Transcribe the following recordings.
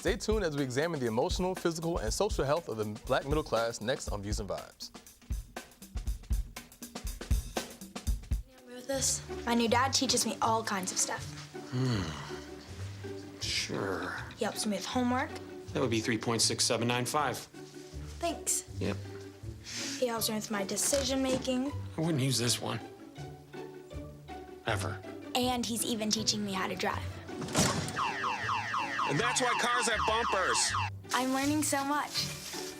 Stay tuned as we examine the emotional, physical, and social health of the black middle class next on Views and Vibes. With this, my new dad teaches me all kinds of stuff. Sure. He helps me with homework. That would be 3.6795. Thanks. Yep. He helps me with my decision making. I wouldn't use this one. Ever. And he's even teaching me how to drive. And that's why cars have bumpers. I'm learning so much.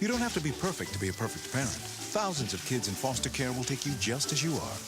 You don't have to be perfect to be a perfect parent. Thousands of kids in foster care will take you just as you are.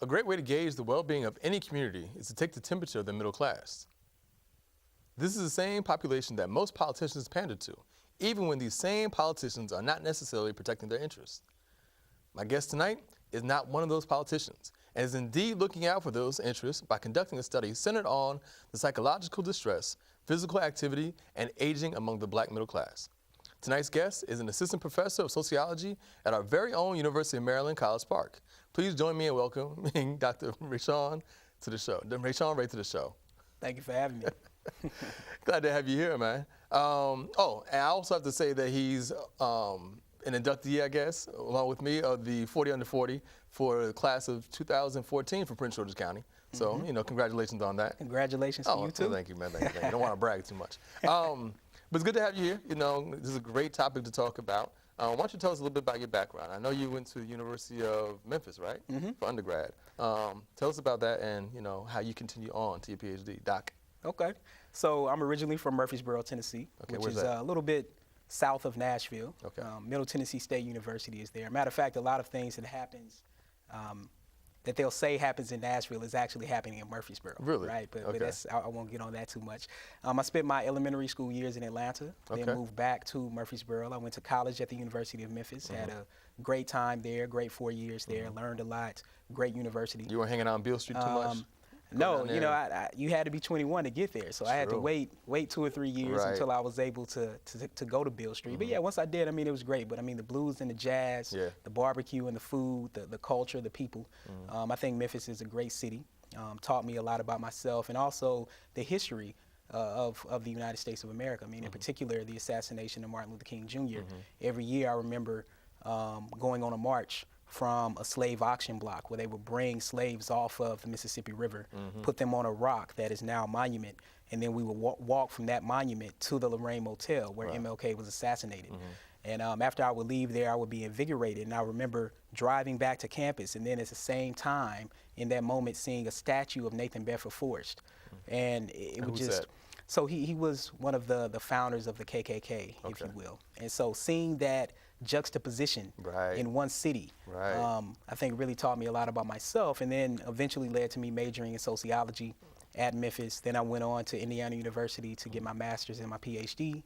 A great way to gauge the well-being of any community is to take the temperature of the middle class. This is the same population that most politicians pander to, even when these same politicians are not necessarily protecting their interests. My guest tonight is not one of those politicians, and is indeed looking out for those interests by conducting a study centered on the psychological distress, physical activity, and aging among the black middle class. Tonight's guest is an assistant professor of sociology at our very own University of Maryland, College Park. Please join me in welcoming Dr. Rashawn to the show. Rashawn, right to the show. Thank you for having me. Glad to have you here, man. And I also have to say that he's an inductee, I guess, along with me, of the 40 under 40 for the class of 2014 for Prince George's County. So, congratulations on that. Congratulations to you, too. Thank you, man. Thank you. I don't want to brag too much. But it's good to have you here. This is a great topic to talk about. Why don't you tell us a little bit about your background? I know you went to the University of Memphis, right, for undergrad. Tell us about that and, how you continue on to your PhD, Doc. Okay. So I'm originally from Murfreesboro, Tennessee, which is a little bit south of Nashville. Okay. Middle Tennessee State University is there. Matter of fact, a lot of things that happens that they'll say happens in Nashville is actually happening in Murfreesboro. Really? Right, but that's, I won't get on that too much. I spent my elementary school years in Atlanta, then moved back to Murfreesboro. I went to college at the University of Memphis, had a great time there, great 4 years there, learned a lot, great university. You weren't hanging out on Beale Street too much? No, you had to be 21 to get there, so I had to wait 2 or 3 years until I was able to go to Beale Street. But yeah, once I did, it was great. But the blues and the jazz, the barbecue and the food, the culture, the people. I think Memphis is a great city. Taught me a lot about myself and also the history of the United States of America. In particular, the assassination of Martin Luther King Jr. Every year I remember going on a march from a slave auction block where they would bring slaves off of the Mississippi River, put them on a rock that is now a monument, and then we would walk from that monument to the Lorraine Motel where MLK was assassinated. And after I would leave there, I would be invigorated, and I remember driving back to campus, and then at the same time, in that moment, seeing a statue of Nathan Bedford Forrest. And it was just, so he was one of the founders of the KKK, if you will. And so seeing that juxtaposition in one city, I think really taught me a lot about myself, and then eventually led to me majoring in sociology at Memphis. Then I went on to Indiana University to get my master's and my PhD.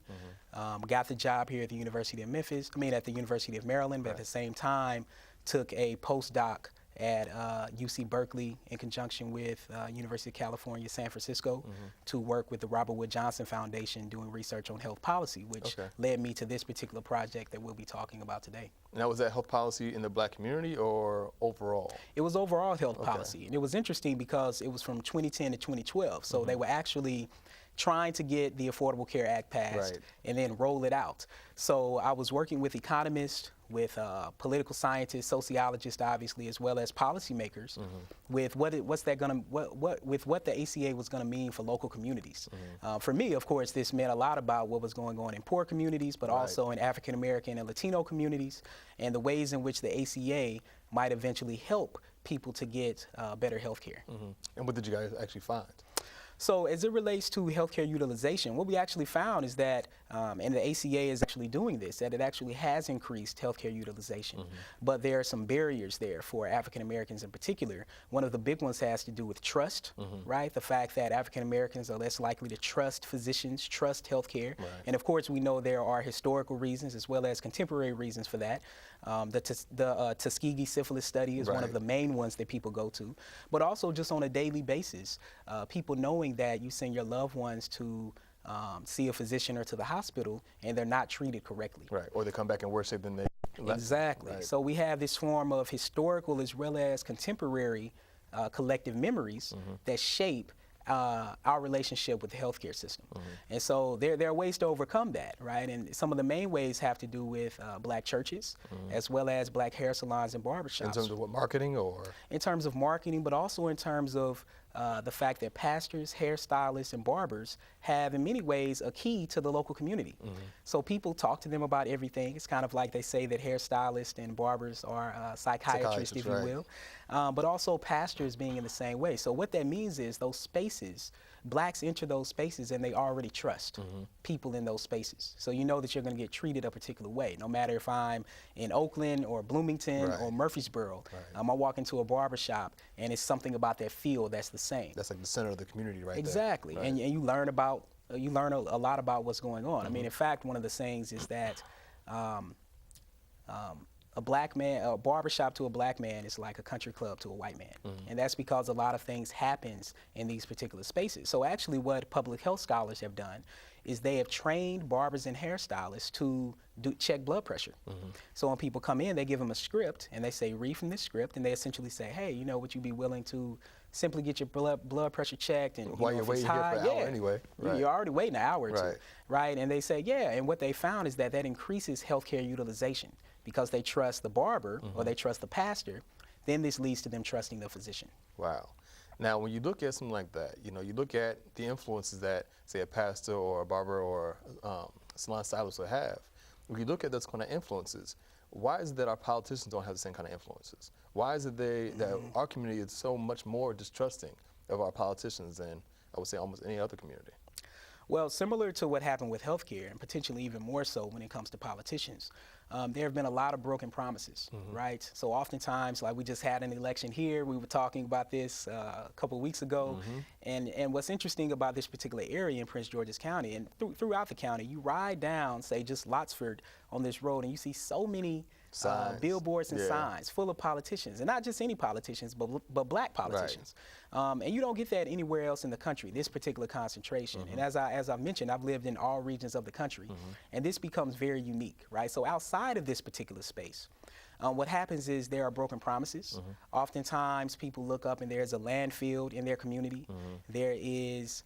Got the job here at the University of Memphis, at the University of Maryland, but at the same time took a postdoc at UC Berkeley in conjunction with University of California, San Francisco, to work with the Robert Wood Johnson Foundation doing research on health policy, which led me to this particular project that we'll be talking about today. Now, was that health policy in the black community or overall? It was overall health policy, and it was interesting because it was from 2010 to 2012, so they were actually trying to get the Affordable Care Act passed and then roll it out. So I was working with economists, with political scientists, sociologists, obviously, as well as policymakers, with what the ACA was going to mean for local communities. For me, of course, this meant a lot about what was going on in poor communities, but also in African American and Latino communities, and the ways in which the ACA might eventually help people to get better health care. And what did you guys actually find? So as it relates to healthcare utilization, what we actually found is that, and the ACA is actually doing this, that it actually has increased healthcare utilization. But there are some barriers there for African Americans in particular. One of the big ones has to do with trust, right? The fact that African Americans are less likely to trust physicians, trust healthcare. Right. And of course, we know there are historical reasons as well as contemporary reasons for that. The Tuskegee syphilis study is one of the main ones that people go to. But also just on a daily basis, people knowing that you send your loved ones to see a physician or to the hospital and they're not treated correctly. Right, or they come back in worse shape than they left. Exactly. Right. So we have this form of historical as well as contemporary collective memories that shape our relationship with the healthcare system. And so there are ways to overcome that, right? And some of the main ways have to do with black churches as well as black hair salons and barbershops. In terms of what, marketing or? In terms of marketing, but also in terms of the fact that pastors, hairstylists, and barbers have in many ways a key to the local community. So people talk to them about everything. It's kind of like they say that hairstylists and barbers are psychiatrists, if you will. But also pastors being in the same way. So what that means is those spaces, blacks enter those spaces and they already trust people in those spaces. So you know that you're going to get treated a particular way, no matter if I'm in Oakland or Bloomington or Murfreesboro. I walk into a barbershop and it's something about that field that's the same. That's like the center of the community right exactly. there. And you learn about, you learn a lot about what's going on. I mean, in fact, one of the sayings is that a black man, a barbershop to a black man is like a country club to a white man. And that's because a lot of things happens in these particular spaces. So actually what public health scholars have done is they have trained barbers and hairstylists to check blood pressure. So when people come in, they give them a script and they say, read from this script, and they essentially say, hey, you know, would you be willing to simply get your blood pressure checked? And while you're waiting here for an hour anyway. You're already waiting an hour or two, right? And they say, yeah, and what they found is that that increases healthcare utilization because they trust the barber or they trust the pastor. Then this leads to them trusting the physician. Wow. Now, when you look at something like that, you know, you look at the influences that, say, a pastor or a barber or a salon stylist would have. When you look at those kind of influences, why is it that our politicians don't have the same kind of influences? Why is it that our community is so much more distrusting of our politicians than, I would say, almost any other community? Well, similar to what happened with healthcare, and potentially even more so when it comes to politicians, there have been a lot of broken promises, right? So oftentimes, like we just had an election here, we were talking about this a couple of weeks ago, and what's interesting about this particular area in Prince George's County, and throughout the county, you ride down, say, just Lottsford on this road, and you see so many billboards and signs full of politicians, and not just any politicians, but black politicians. And you don't get that anywhere else in the country, this particular concentration. And as I mentioned, I've lived in all regions of the country, and this becomes very unique, right? So outside of this particular space, what happens is there are broken promises. Oftentimes people look up and there's a landfill in their community. There is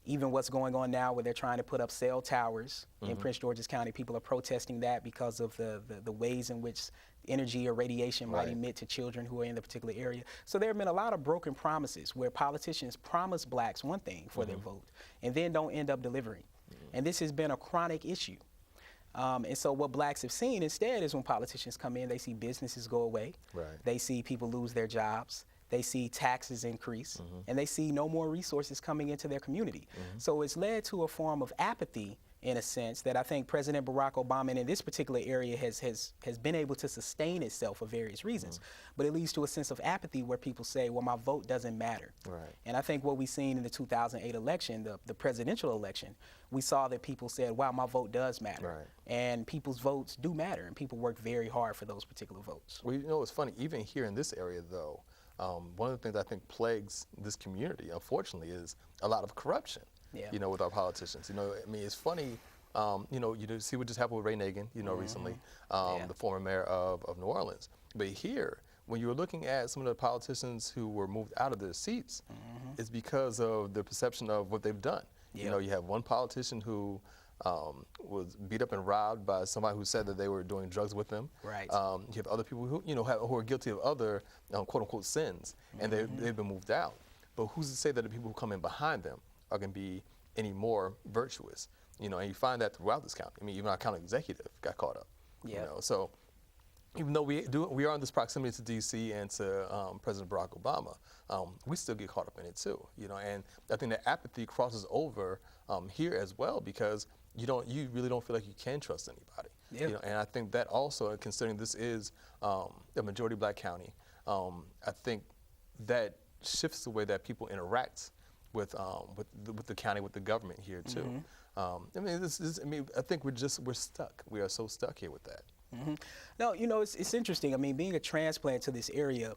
even what's going on now where they're trying to put up cell towers in Prince George's County. People are protesting that because of the ways in which energy or radiation might emit to children who are in the particular area. So there have been a lot of broken promises where politicians promise blacks one thing for their vote and then don't end up delivering. And this has been a chronic issue. And so what blacks have seen instead is when politicians come in, they see businesses go away. They see people lose their jobs. They see taxes increase, and they see no more resources coming into their community. So it's led to a form of apathy, in a sense, that I think President Barack Obama in this particular area has been able to sustain itself for various reasons. But it leads to a sense of apathy where people say, well, my vote doesn't matter. And I think what we've seen in the 2008 election, the presidential election, we saw that people said, wow, my vote does matter. And people's votes do matter, and people work very hard for those particular votes. Well, you know, it's funny, even here in this area, though, one of the things I think plagues this community, unfortunately, is a lot of corruption, you know, with our politicians. You know, I mean, it's funny, you know, you see what just happened with Ray Nagin, you know, recently, the former mayor of New Orleans. But here, when you're looking at some of the politicians who were moved out of their seats, it's because of the perception of what they've done. You know, you have one politician who was beat up and robbed by somebody who said that they were doing drugs with them. You have other people who, you know, who are guilty of other quote unquote sins, and they've been moved out. But who's to say that the people who come in behind them are going to be any more virtuous? You know, and you find that throughout this county. I mean, even our county executive got caught up. You know, so even though we are in this proximity to D.C. and to President Barack Obama, we still get caught up in it too, And I think that apathy crosses over here as well, because you really don't feel like you can trust anybody. Yeah. And I think that also, considering this is a majority Black county, I think that shifts the way that people interact with the county, with the government here too. I think we're stuck. We are so stuck here with that. No, it's interesting. I mean, being a transplant to this area,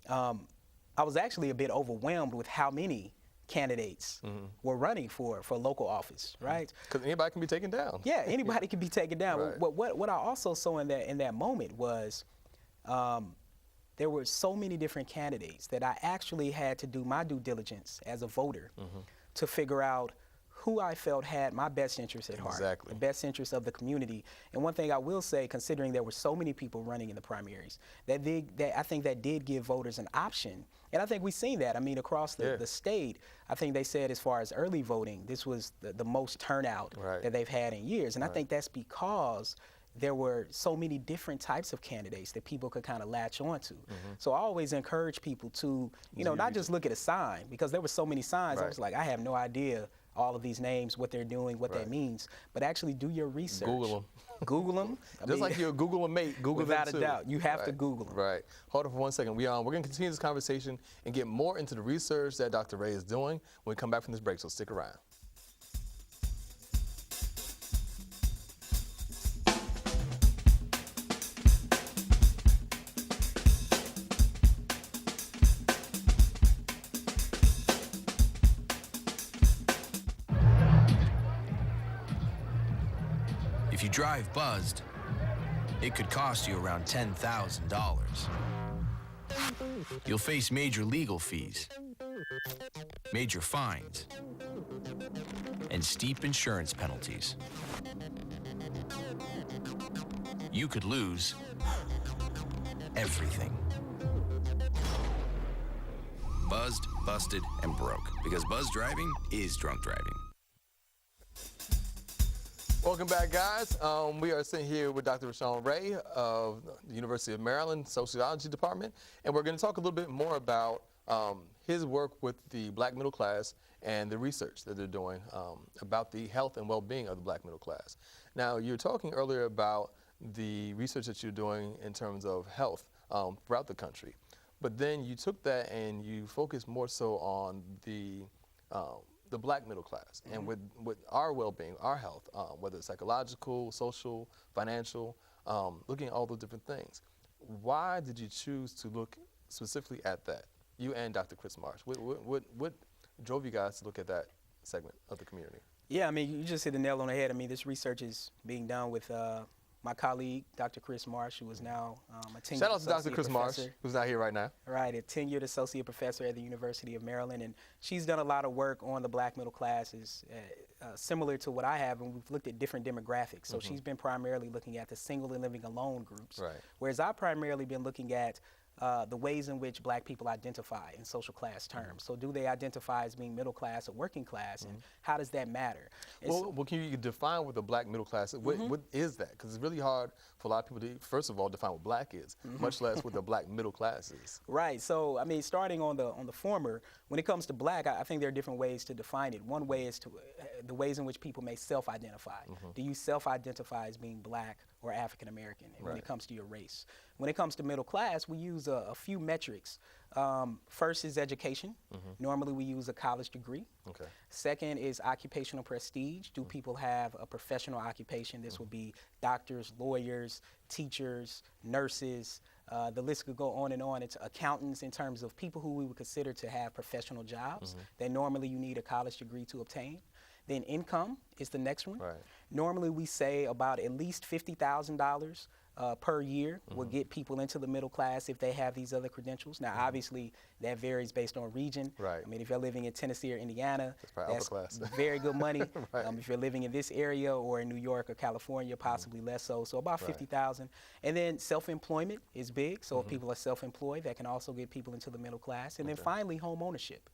I was actually a bit overwhelmed with how many candidates were running for local office, right? Because anybody can be taken down. Yeah, anybody can be taken down. Right. What I also saw in that moment was there were so many different candidates that I actually had to do my due diligence as a voter to figure out who I felt had my best interests at heart, the best interests of the community. And one thing I will say, considering there were so many people running in the primaries, that I think that did give voters an option. And I think we've seen that. I mean, across the state, I think they said as far as early voting, this was the most turnout that they've had in years. And I think that's because there were so many different types of candidates that people could kind of latch onto. So I always encourage people to, not just look at a sign, because there were so many signs. I was like, I have no idea all of these names, what they're doing, what that means, but actually do your research. Google them. Google them. Just like you'll Google a mate, Google them too. Without a doubt, you have to Google them. Right. Hold on for 1 second. We're going to continue this conversation and get more into the research that Dr. Ray is doing when we come back from this break, so stick around. If you drive buzzed, it could cost you around $10,000. You'll face major legal fees, major fines, and steep insurance penalties. You could lose everything. Buzzed, busted, and broke, because buzz driving is drunk driving. Welcome back, guys. We are sitting here with Dr. Rashawn Ray of the University of Maryland Sociology Department, and we're going to talk a little bit more about his work with the Black middle class and the research that they're doing about the health and well-being of the Black middle class. Now, you were talking earlier about the research that you're doing in terms of health throughout the country, but then you took that and you focused more so on the Black middle class, and with our well-being, our health, whether it's psychological, social, financial, looking at all those different things. Why did you choose to look specifically at that? You and Dr. Chris Marsh. What drove you guys to look at that segment of the community? Yeah, I mean, you just hit the nail on the head. I mean, this research is being done with my colleague, Dr. Chris Marsh, who is now a tenured Shout out to Dr. associate Chris professor. Marsh, who's not here right now. Right, a tenured associate professor at the University of Maryland, and she's done a lot of work on the Black middle classes, similar to what I have, and we've looked at different demographics. So she's been primarily looking at the single and living alone groups, whereas I've primarily been looking at the ways in which Black people identify in social class terms. So do they identify as being middle class or working class, and how does that matter? Well, can you define what the Black middle class is? What is that? Because it's really hard for a lot of people to, first of all, define what Black is, much less what the Black middle class is. Right. So, I mean, starting on the former, when it comes to Black, I think there are different ways to define it. One way is to the ways in which people may self-identify. Do you self-identify as being Black or African American when it comes to your race? When it comes to middle class, we use a few metrics. First is education. Normally we use a college degree. Second is occupational prestige. Do people have a professional occupation? This would be doctors, lawyers, teachers, nurses. The list could go on and on. It's accountants in terms of people who we would consider to have professional jobs that normally you need a college degree to obtain. Then income is the next one. Normally we say about at least $50,000 per year will get people into the middle class if they have these other credentials. Now, obviously, that varies based on region. I mean, if you're living in Tennessee or Indiana, that's very good money. If you're living in this area or in New York or California, possibly less so. So about 50,000. And then self-employment is big. So if people are self-employed, that can also get people into the middle class. And then finally, home ownership,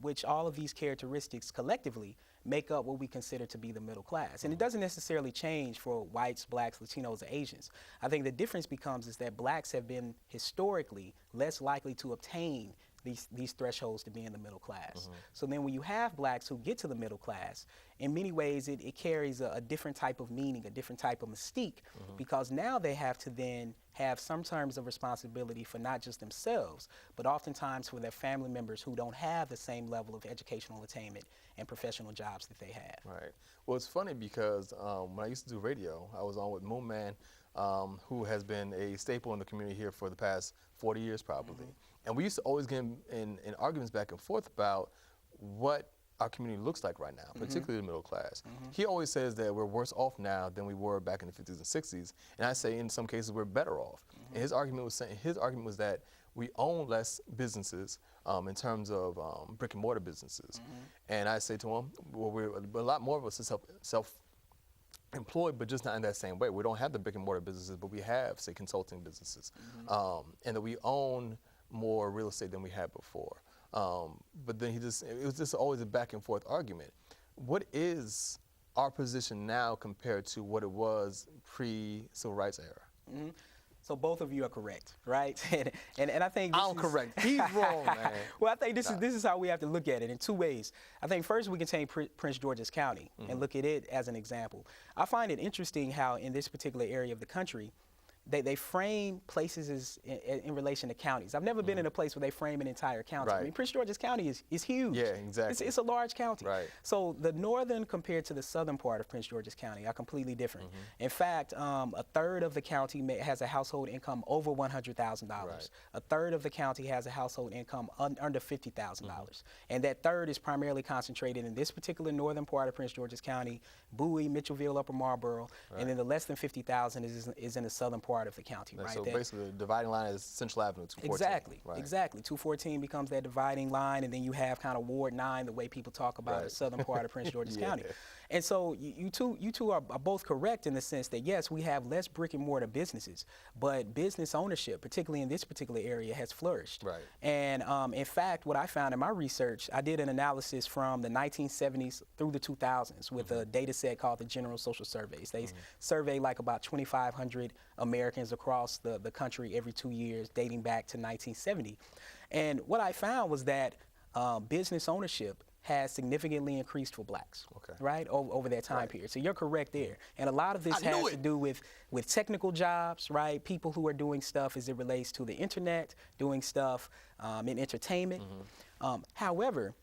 which all of these characteristics collectively make up what we consider to be the middle class. And it doesn't necessarily change for whites, blacks, Latinos, or Asians. I think the difference becomes is that blacks have been historically less likely to obtain these thresholds to be in the middle class. So then when you have blacks who get to the middle class, in many ways it carries a different type of meaning, a different type of mystique, because now they have to then have some terms of responsibility for not just themselves, but oftentimes for their family members who don't have the same level of educational attainment and professional jobs that they have. Right. Well, it's funny because when I used to do radio, I was on with Moon Man, who has been a staple in the community here for the past 40 years probably. And we used to always get in arguments back and forth about what our community looks like right now, particularly the middle class. He always says that we're worse off now than we were back in the 50s and 60s, and I say in some cases we're better off. And his argument was that we own less businesses in terms of brick and mortar businesses. And I say to him, well, a lot more of us are self-employed, but just not in that same way. We don't have the brick and mortar businesses, but we have, say, consulting businesses, and that we own more real estate than we had before. But then it was just always a back and forth argument. What is our position now compared to what it was pre-civil rights era? So both of you are correct, right? and I think I'm correct. He's wrong, man. Well, I think this is how we have to look at it in two ways. I think first we can take Prince George's County and look at it as an example. I find it interesting how in this particular area of the country, they frame places in relation to counties. I've never been in a place where they frame an entire county. Right. I mean, Prince George's County is huge. Yeah, exactly. It's a large county. Right. So the northern compared to the southern part of Prince George's County are completely different. In fact, a third of the county has a household income over $100,000. Right. A third of the county has a household income under $50,000. And that third is primarily concentrated in this particular northern part of Prince George's County, Bowie, Mitchellville, Upper Marlboro, and then the less than 50,000 is in the southern part of the county, right? So basically the dividing line is Central Avenue, 214. Exactly, right. exactly. 214 becomes that dividing line, and then you have kind of Ward 9, the way people talk about the southern part of Prince George's County. And so you two are both correct in the sense that, yes, we have less brick and mortar businesses, but business ownership, particularly in this particular area, has flourished. Right. And in fact, what I found in my research, I did an analysis from the 1970s through the 2000s with a data set called the General Social Surveys. They survey like about 2,500 Americans across the country every 2 years, dating back to 1970. And what I found was that business ownership has significantly increased for blacks, right, over that time period. So you're correct there. And a lot of this has to do with technical jobs, right, people who are doing stuff as it relates to the internet, doing stuff in entertainment. However,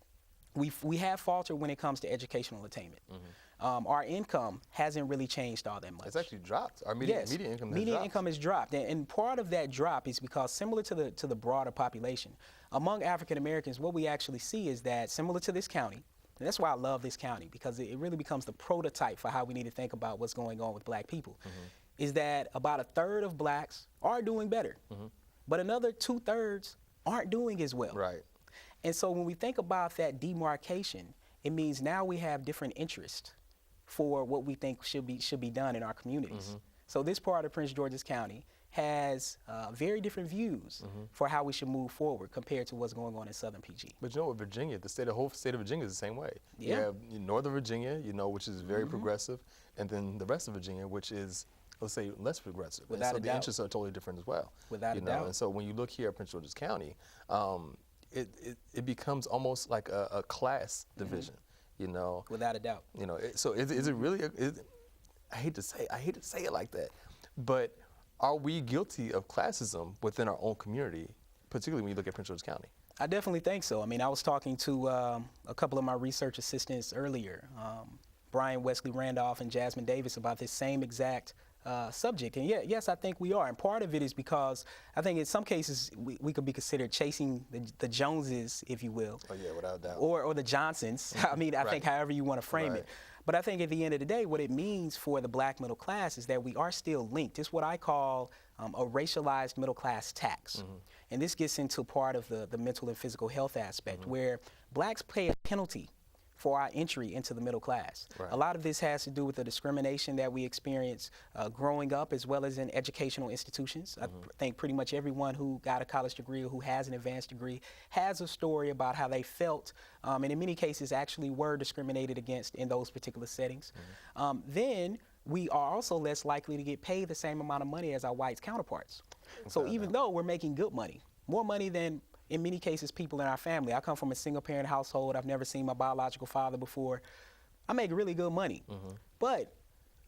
we have faltered when it comes to educational attainment. Our income hasn't really changed all that much. It's actually dropped. Our median income has dropped. And part of that drop is because similar to the broader population, among African Americans, what we actually see is that similar to this county, and that's why I love this county, because it really becomes the prototype for how we need to think about what's going on with black people, is that about a third of blacks are doing better, but another 2/3 aren't doing as well. Right. And so when we think about that demarcation, it means now we have different interests for what we think should be done in our communities. So this part of Prince George's County has very different views for how we should move forward compared to what's going on in Southern PG. But you know what, Virginia, the whole state of Virginia is the same way. Yeah. You have Northern Virginia, which is very progressive, and then the rest of Virginia, which is, let's say, less progressive. Without and so a the doubt. interests are totally different as well. Without a doubt. And so when you look here at Prince George's County, it becomes almost like a class division. Without a doubt. So is it really? I hate to say it like that, but are we guilty of classism within our own community, particularly when you look at Prince George's County? I definitely think so. I mean, I was talking to a couple of my research assistants earlier, Brian Wesley Randolph and Jasmine Davis, about this same exact subject. And yes, I think we are. And part of it is because I think in some cases we could be considered chasing the Joneses, if you will. Oh yeah, without a doubt. Or the Johnsons. I mean, I think however you want to frame it. But I think at the end of the day, what it means for the black middle class is that we are still linked. It's what I call a racialized middle class tax. And this gets into part of the mental and physical health aspect, where blacks pay a penalty for our entry into the middle class. Right. A lot of this has to do with the discrimination that we experience growing up, as well as in educational institutions. I think pretty much everyone who got a college degree or who has an advanced degree has a story about how they felt, and in many cases actually were discriminated against in those particular settings. Then we are also less likely to get paid the same amount of money as our white counterparts. So even though we're making good money, more money than in many cases people in our family. I come from a single parent household. I've never seen my biological father before. I make really good money. But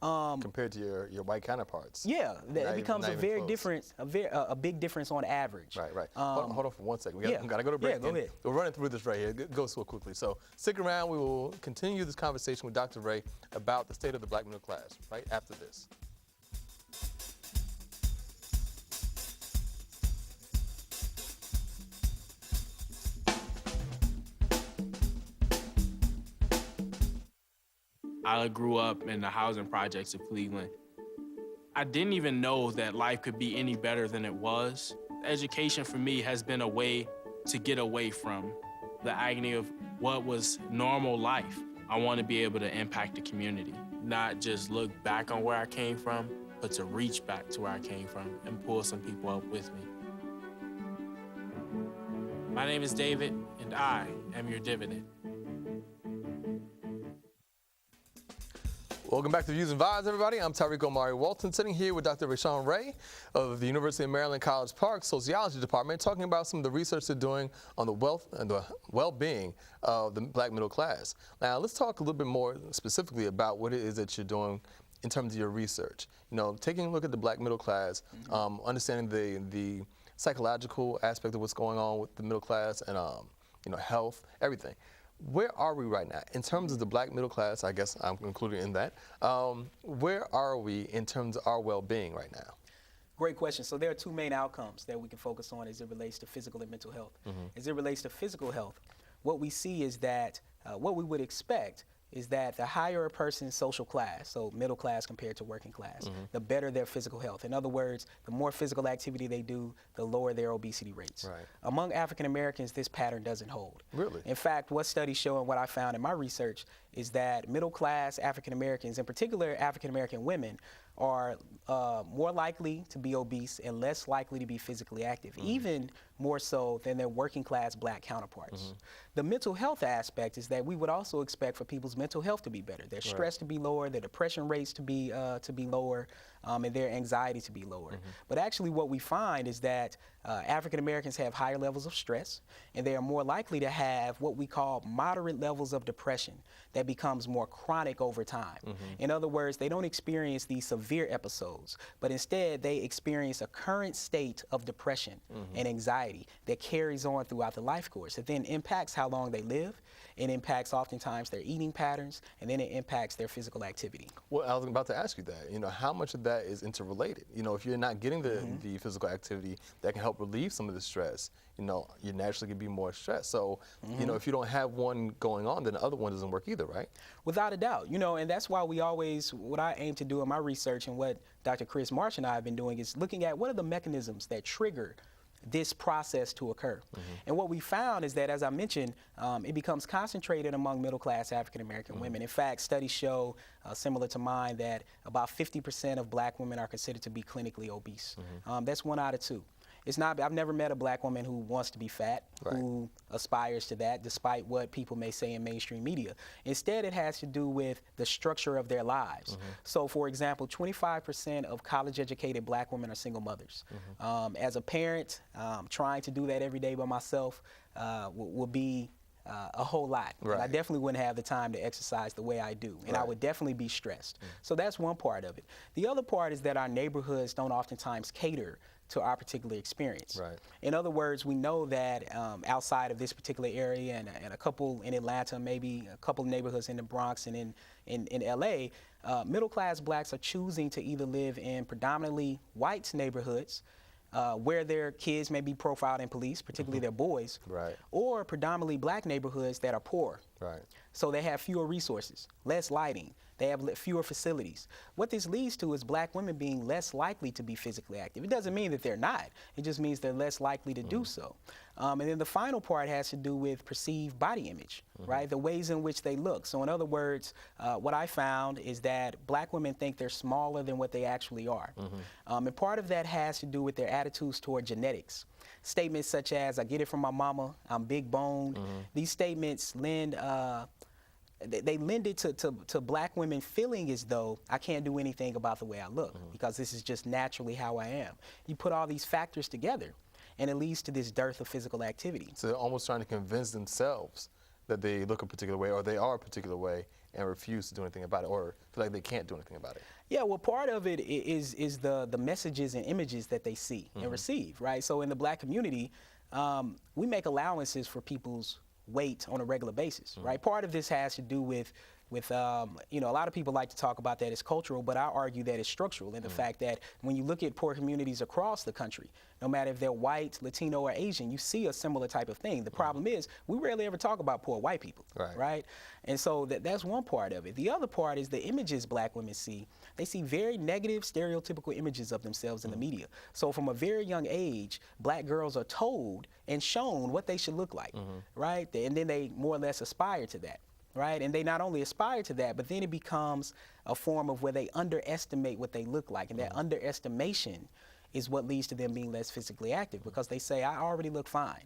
compared to your white counterparts. Yeah, it becomes a very close. different, a big difference on average. Right. Hold on for 1 second. We gotta go to break. Yeah, go ahead. We're running through this right here. It goes so quickly. So stick around. We will continue this conversation with Dr. Ray about the state of the black middle class right after this. I grew up in the housing projects of Cleveland. I didn't even know that life could be any better than it was. Education for me has been a way to get away from the agony of what was normal life. I want to be able to impact the community, not just look back on where I came from, but to reach back to where I came from and pull some people up with me. My name is David, and I am your dividend. Welcome back to Views and Vibes, everybody. I'm Tariiq Omari Walton, sitting here with Dr. Rashawn Ray of the University of Maryland College Park Sociology Department, talking about some of the research they're doing on the wealth and the well-being of the black middle class. Now, let's talk a little bit more specifically about what it is that you're doing in terms of your research. You know, taking a look at the black middle class, understanding the psychological aspect of what's going on with the middle class and you know, health, everything. Where are we right now in terms of the black middle class? I guess I'm included in that. Where are we in terms of our well-being right now? Great question. So there are two main outcomes that we can focus on as it relates to physical and mental health. As it relates to physical health, what we see is that what we would expect is that the higher a person's social class, so middle class compared to working class, the better their physical health. In other words, the more physical activity they do, the lower their obesity rates. Right. Among African Americans, this pattern doesn't hold. Really? In fact, what studies show and what I found in my research is that middle class African Americans, in particular African American women, are more likely to be obese and less likely to be physically active, even more so than their working class black counterparts. The mental health aspect is that we would also expect for people's mental health to be better, their stress to be lower, their depression rates to be lower, and their anxiety to be lower. But actually what we find is that African Americans have higher levels of stress, and they are more likely to have what we call moderate levels of depression that becomes more chronic over time. In other words, they don't experience these severe episodes, but instead they experience a current state of depression and anxiety that carries on throughout the life course. It then impacts how long they live, it impacts oftentimes their eating patterns, and then it impacts their physical activity. Well, I was about to ask you that. You know, how much of that is interrelated? You know, if you're not getting the physical activity that can help relieve some of the stress, you know, you naturally can be more stressed. So, you know, if you don't have one going on, then the other one doesn't work either, right? Without a doubt, you know, and that's why we always, what I aim to do in my research and what Dr. Chris Marsh and I have been doing is looking at what are the mechanisms that trigger this process to occur. And what we found is that, as I mentioned, it becomes concentrated among middle-class African-American women. In fact, studies show, similar to mine, that about 50% of black women are considered to be clinically obese. That's 1 out of 2. It's not, I've never met a black woman who wants to be fat, who aspires to that, despite what people may say in mainstream media. Instead, it has to do with the structure of their lives. So, for example, 25% of college-educated black women are single mothers. As a parent, trying to do that every day by myself will be a whole lot. And I definitely wouldn't have the time to exercise the way I do, and I would definitely be stressed. So that's one part of it. The other part is that our neighborhoods don't oftentimes cater to our particular experience. In other words, we know that outside of this particular area and a couple in Atlanta, maybe a couple of neighborhoods in the Bronx and in LA, middle-class blacks are choosing to either live in predominantly white neighborhoods where their kids may be profiled in police, particularly their boys, or predominantly black neighborhoods that are poor. So they have fewer resources, less lighting, They have fewer facilities. What this leads to is black women being less likely to be physically active. It doesn't mean that they're not. It just means they're less likely to do so. And then the final part has to do with perceived body image, right? The ways in which they look. So in other words, what I found is that black women think they're smaller than what they actually are. And part of that has to do with their attitudes toward genetics. Statements such as, I get it from my mama, I'm big boned. These statements lend, they lend it to black women feeling as though I can't do anything about the way I look because this is just naturally how I am. You put all these factors together, and it leads to this dearth of physical activity. So they're almost trying to convince themselves that they look a particular way or they are a particular way and refuse to do anything about it or feel like they can't do anything about it. Yeah, well, part of it is the messages and images that they see and receive, right? So in the black community, we make allowances for people's weight on a regular basis, right? Part of this has to do with you know, a lot of people like to talk about that as cultural, but I argue that it's structural in the fact that when you look at poor communities across the country, no matter if they're white, Latino, or Asian, you see a similar type of thing. The problem is we rarely ever talk about poor white people, right? And so that's one part of it. The other part is the images black women see. They see very negative, stereotypical images of themselves in the media. So from a very young age, black girls are told and shown what they should look like, right? And then they more or less aspire to that. Right? And they not only aspire to that, but then it becomes a form of where they underestimate what they look like. And that underestimation is what leads to them being less physically active because they say, I already look fine.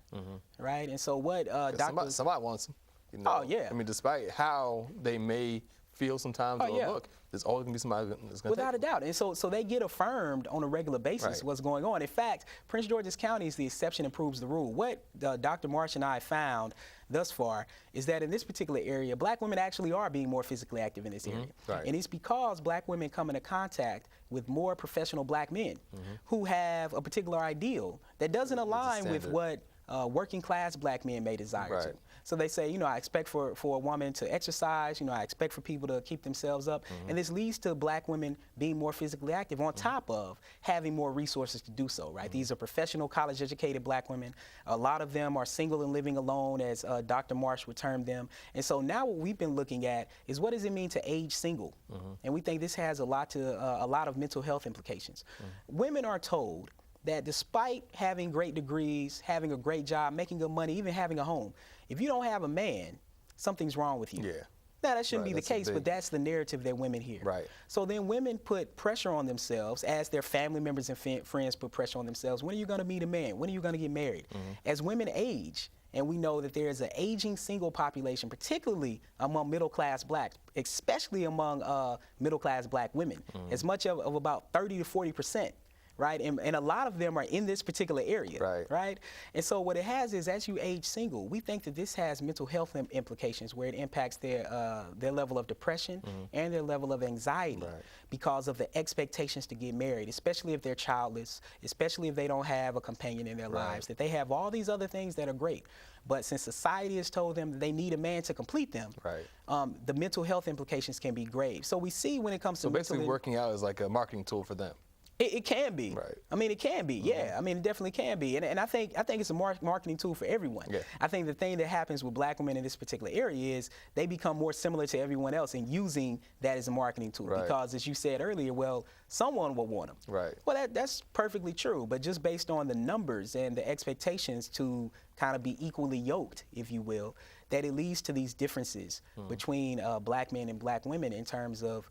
Right? And so what somebody wants them. You know? Oh, yeah. I mean, despite how they may feel sometimes or look, there's always going to be somebody that's going to without a doubt. And so they get affirmed on a regular basis what's going on. In fact, Prince George's County is the exception and proves the rule. What Dr. Marsh and I found thus far is that in this particular area, black women actually are being more physically active in this area. And it's because black women come into contact with more professional black men who have a particular ideal that doesn't align with what working class black men may desire to. So they say, you know, I expect for a woman to exercise, you know, I expect for people to keep themselves up. And this leads to black women being more physically active on top of having more resources to do so, right? These are professional, college-educated black women. A lot of them are single and living alone, as Dr. Marsh would term them. And so now what we've been looking at is what does it mean to age single? And we think this has a lot of mental health implications. Women are told that despite having great degrees, having a great job, making good money, even having a home, if you don't have a man, something's wrong with you. Now, that shouldn't be the case, but that's the narrative that women hear. So then women put pressure on themselves as their family members and friends put pressure on themselves. When are you going to meet a man? When are you going to get married? As women age, and we know that there is an aging single population, particularly among middle-class blacks, especially among middle-class black women, as much of about 30 to 40%. Right, and a lot of them are in this particular area, right? And so what it has is, as you age single, we think that this has mental health implications where it impacts their level of depression and their level of anxiety because of the expectations to get married, especially if they're childless, especially if they don't have a companion in their lives, that they have all these other things that are great. But since society has told them that they need a man to complete them, the mental health implications can be grave. So we see when it comes to basically working out is like a marketing tool for them. It can be. I mean, it can be. Yeah. I mean, it definitely can be. And I think it's a marketing tool for everyone. I think the thing that happens with black women in this particular area is they become more similar to everyone else in using that as a marketing tool. Because as you said earlier, well, someone will want them. Well, that's perfectly true. But just based on the numbers and the expectations to kind of be equally yoked, if you will, that it leads to these differences between black men and black women in terms of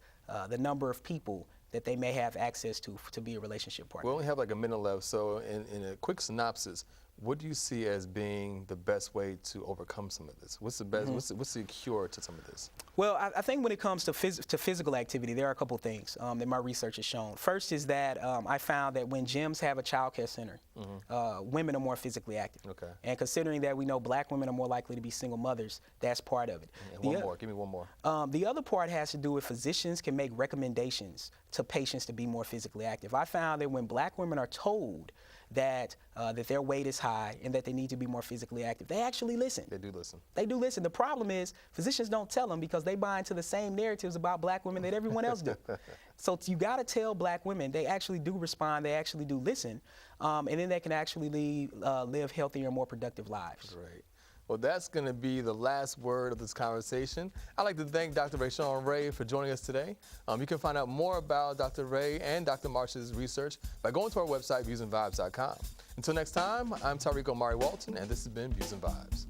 the number of people that they may have access to be a relationship partner. We only have like a minute left, so in a quick synopsis, what do you see as being the best way to overcome some of this? What's the best? What's the cure to some of this? Well, I think when it comes to physical activity, there are a couple things that my research has shown. First is that I found that when gyms have a child care center, women are more physically active. And considering that we know black women are more likely to be single mothers, that's part of it. And one more. Give me one more. The other part has to do with physicians can make recommendations to patients to be more physically active. I found that when black women are told that their weight is high and that they need to be more physically active, they actually listen. They do listen. They do listen. The problem is physicians don't tell them because they buy into the same narratives about black women that everyone else do. So you got to tell black women they actually do respond, they actually do listen, and then they can actually live healthier and more productive lives. Great. Well, that's going to be the last word of this conversation. I'd like to thank Dr. Rashawn Ray for joining us today. You can find out more about Dr. Ray and Dr. Marsh's research by going to our website, viewsandvibes.com. Until next time, I'm Tariiq Omari Walton, and this has been Views and Vibes.